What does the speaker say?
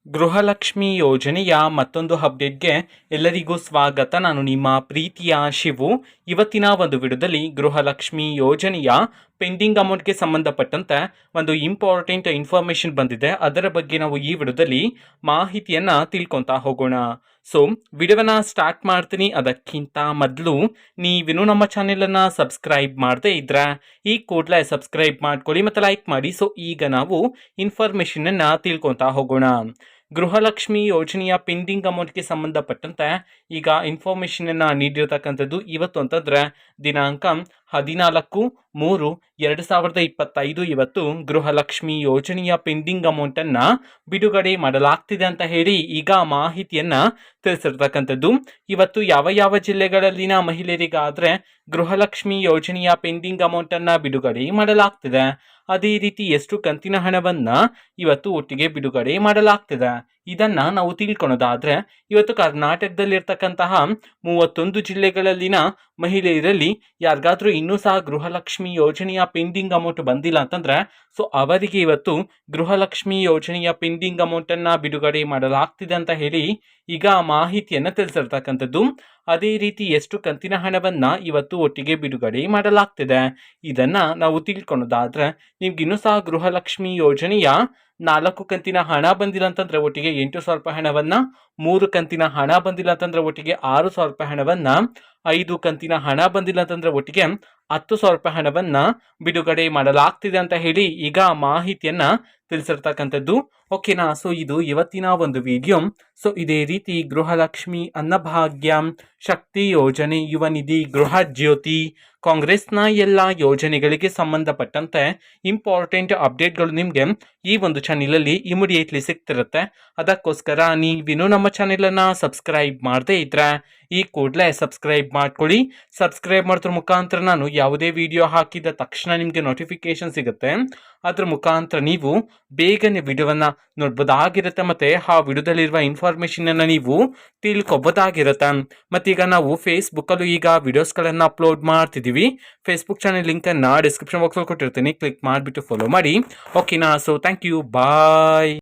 ಗೃಹಲಕ್ಷ್ಮಿ ಯೋಜನೆಯ ಮತ್ತೊಂದು ಅಪ್ಡೇಟ್ಗೆ ಎಲ್ಲರಿಗೂ ಸ್ವಾಗತ. ನಾನು ನಿಮ್ಮ ಪ್ರೀತಿಯ ಶಿವು. ಇವತ್ತಿನ ಒಂದು ವಿಡಿಯೋದಲ್ಲಿ ಗೃಹಲಕ್ಷ್ಮಿ ಯೋಜನೆಯ ಪೆಂಡಿಂಗ್ ಅಮೌಂಟ್ಗೆ ಸಂಬಂಧಪಟ್ಟಂತೆ ಒಂದು ಇಂಪಾರ್ಟೆಂಟ್ ಇನ್ಫಾರ್ಮೇಷನ್ ಬಂದಿದೆ. ಅದರ ಬಗ್ಗೆ ನಾವು ಈ ವಿಡಿಯೋದಲ್ಲಿ ಮಾಹಿತಿಯನ್ನು ತಿಳ್ಕೊತಾ ಹೋಗೋಣ. ಸೊ ವಿಡಿಯೋನ ಸ್ಟಾರ್ಟ್ ಮಾಡ್ತೀನಿ. ಅದಕ್ಕಿಂತ ಮೊದಲು ನೀವಿನ್ನೂ ನಮ್ಮ ಚಾನೆಲನ್ನು ಸಬ್ಸ್ಕ್ರೈಬ್ ಮಾಡದೇ ಇದ್ರೆ ಈ ಕೂಡಲೇ ಸಬ್ಸ್ಕ್ರೈಬ್ ಮಾಡ್ಕೊಳ್ಳಿ ಮತ್ತು ಲೈಕ್ ಮಾಡಿ. ಸೊ ಈಗ ನಾವು ಇನ್ಫಾರ್ಮೇಷನನ್ನು ತಿಳ್ಕೊತಾ ಹೋಗೋಣ. ಗೃಹಲಕ್ಷ್ಮಿ ಯೋಜನೆಯ ಪೆಂಡಿಂಗ್ ಅಮೌಂಟ್ಗೆ ಸಂಬಂಧಪಟ್ಟಂತೆ ಈಗ ಇನ್ಫಾರ್ಮೇಷನನ್ನು ನೀಡಿರತಕ್ಕಂಥದ್ದು ಇವತ್ತು ಅಂತಂದರೆ ದಿನಾಂಕ 14/3/2025 ಇವತ್ತು ಗೃಹಲಕ್ಷ್ಮಿ ಯೋಜನೆಯ ಪೆಂಡಿಂಗ್ ಅಮೌಂಟನ್ನು ಬಿಡುಗಡೆ ಮಾಡಲಾಗ್ತಿದೆ ಅಂತ ಹೇಳಿ ಈಗ ಮಾಹಿತಿಯನ್ನು ತಿಳಿಸಿರ್ತಕ್ಕಂಥದ್ದು. ಇವತ್ತು ಯಾವ ಯಾವ ಜಿಲ್ಲೆಗಳಲ್ಲಿನ ಮಹಿಳೆಯರಿಗಾದರೆ ಗೃಹಲಕ್ಷ್ಮಿ ಯೋಜನೆಯ ಪೆಂಡಿಂಗ್ ಅಮೌಂಟನ್ನು ಬಿಡುಗಡೆ ಮಾಡಲಾಗ್ತಿದೆ, ಅದೇ ರೀತಿ ಎಷ್ಟು ಕಂತಿನ ಹಣವನ್ನು ಇವತ್ತು ಒಟ್ಟಿಗೆ ಬಿಡುಗಡೆ ಮಾಡಲಾಗ್ತಿದೆ ಇದನ್ನು ನಾವು ತಿಳ್ಕೊಳೋದಾದರೆ ಇವತ್ತು ಕರ್ನಾಟಕದಲ್ಲಿರ್ತಕ್ಕಂತಹ 31 ಜಿಲ್ಲೆಗಳಲ್ಲಿನ ಮಹಿಳೆಯರಲ್ಲಿ ಯಾರಿಗಾದ್ರೂ ಇನ್ನೂ ಸಹ ಗೃಹಲಕ್ಷ್ಮಿ ಯೋಜನೆಯ ಪೆಂಡಿಂಗ್ ಅಮೌಂಟ್ ಬಂದಿಲ್ಲ ಅಂತಂದರೆ ಸೊ ಅವರಿಗೆ ಇವತ್ತು ಗೃಹಲಕ್ಷ್ಮಿ ಯೋಜನೆಯ ಪೆಂಡಿಂಗ್ ಅಮೌಂಟನ್ನು ಬಿಡುಗಡೆ ಮಾಡಲಾಗ್ತಿದೆ ಅಂತ ಹೇಳಿ ಈಗ ಮಾಹಿತಿಯನ್ನು ತಿಳಿಸಿರ್ತಕ್ಕಂಥದ್ದು. ಅದೇ ರೀತಿ ಎಷ್ಟು ಕಂತಿನ ಹಣವನ್ನು ಇವತ್ತು ಒಟ್ಟಿಗೆ ಬಿಡುಗಡೆ ಮಾಡಲಾಗ್ತಿದೆ ಇದನ್ನು ನಾವು ತಿಳ್ಕೊಳೋದಾದರೆ ನಿಮ್ಗಿನ್ನೂ ಸಹ ಗೃಹಲಕ್ಷ್ಮಿ ಯೋಜನೆಯ 4 ಕಂತಿನ ಹಣ ಬಂದಿಲ್ಲ ಅಂತಂದರೆ ಒಟ್ಟಿಗೆ 8,000 ರೂಪಾಯಿ ಹಣವನ್ನು, 3 ಕಂತಿನ ಹಣ ಬಂದಿಲ್ಲ ಅಂತಂದರೆ ಒಟ್ಟಿಗೆ 6,000 ರೂಪಾಯಿ ಹಣವನ್ನು, 5 ಕಂತಿನ ಹಣ ಬಂದಿಲ್ಲ ಅಂತಂದರೆ ಒಟ್ಟಿಗೆ 10,000 ರೂಪಾಯಿ ಹಣವನ್ನು ಬಿಡುಗಡೆ ಮಾಡಲಾಗ್ತಿದೆ ಅಂತ ಹೇಳಿ ಈಗ ಮಾಹಿತಿಯನ್ನು ತಿಳಿಸಿರ್ತಕ್ಕಂಥದ್ದು. ಓಕೆನಾ. ಸೊ ಇದು ಇವತ್ತಿನ ಒಂದು ವಿಡಿಯೋ. ಸೊ ಇದೇ ರೀತಿ ಗೃಹಲಕ್ಷ್ಮಿ, ಅನ್ನಭಾಗ್ಯ, ಶಕ್ತಿ ಯೋಜನೆ, ಯುವ ನಿಧಿ, ಗೃಹ ಜ್ಯೋತಿ, ಕಾಂಗ್ರೆಸ್ನ ಎಲ್ಲ ಯೋಜನೆಗಳಿಗೆ ಸಂಬಂಧಪಟ್ಟಂತೆ ಇಂಪಾರ್ಟೆಂಟ್ ಅಪ್ಡೇಟ್ಗಳು ನಿಮಗೆ ಈ ಒಂದು ಚಾನೆಲಲ್ಲಿ ಇಮಿಡಿಯೇಟ್ಲಿ ಸಿಗ್ತಿರುತ್ತೆ. ಅದಕ್ಕೋಸ್ಕರ ನೀವಿನ್ನೂ ನಮ್ಮ ಚಾನೆಲನ್ನು ಸಬ್ಸ್ಕ್ರೈಬ್ ಮಾಡದೇ ಇದ್ರೆ ಈ ಕೂಡಲೇ ಸಬ್ಸ್ಕ್ರೈಬ್ ಮಾಡ್ಕೊಳ್ಳಿ. ಸಬ್ಸ್ಕ್ರೈಬ್ ಮಾಡೋದ್ರ ಮುಖಾಂತರ ನಾನು ಯಾವುದೇ ವಿಡಿಯೋ ಹಾಕಿದ ತಕ್ಷಣ ನಿಮಗೆ ನೋಟಿಫಿಕೇಶನ್ ಸಿಗುತ್ತೆ. ಅದ್ರ ಮುಖಾಂತರ ನೀವು ಬೇಗನೆ ವಿಡಿಯೋವನ್ನು ನೋಡ್ಬೋದಾಗಿರುತ್ತೆ ಮತ್ತು ಆ ವಿಡಿಯೋದಲ್ಲಿರುವ ಇನ್ಫಾರ್ಮೇಷನನ್ನು ನೀವು ತಿಳ್ಕೊಬೋದಾಗಿರುತ್ತೆ. ಮತ್ತೀಗ ನಾವು ಫೇಸ್ಬುಕ್ಕಲ್ಲೂ ಈಗ ವಿಡಿಯೋಸ್ಗಳನ್ನು ಅಪ್ಲೋಡ್ ಮಾಡ್ತಿದ್ದೀವಿ. ಫೇಸ್ಬುಕ್ ಚಾನೆಲ್ ಲಿಂಕನ್ನು ಡಿಸ್ಕ್ರಿಪ್ಷನ್ ಬಾಕ್ಸಲ್ಲಿ ಕೊಟ್ಟಿರ್ತೀನಿ, ಕ್ಲಿಕ್ ಮಾಡಿಬಿಟ್ಟು ಫಾಲೋ ಮಾಡಿ. ಓಕೆನಾ. So thank you, bye.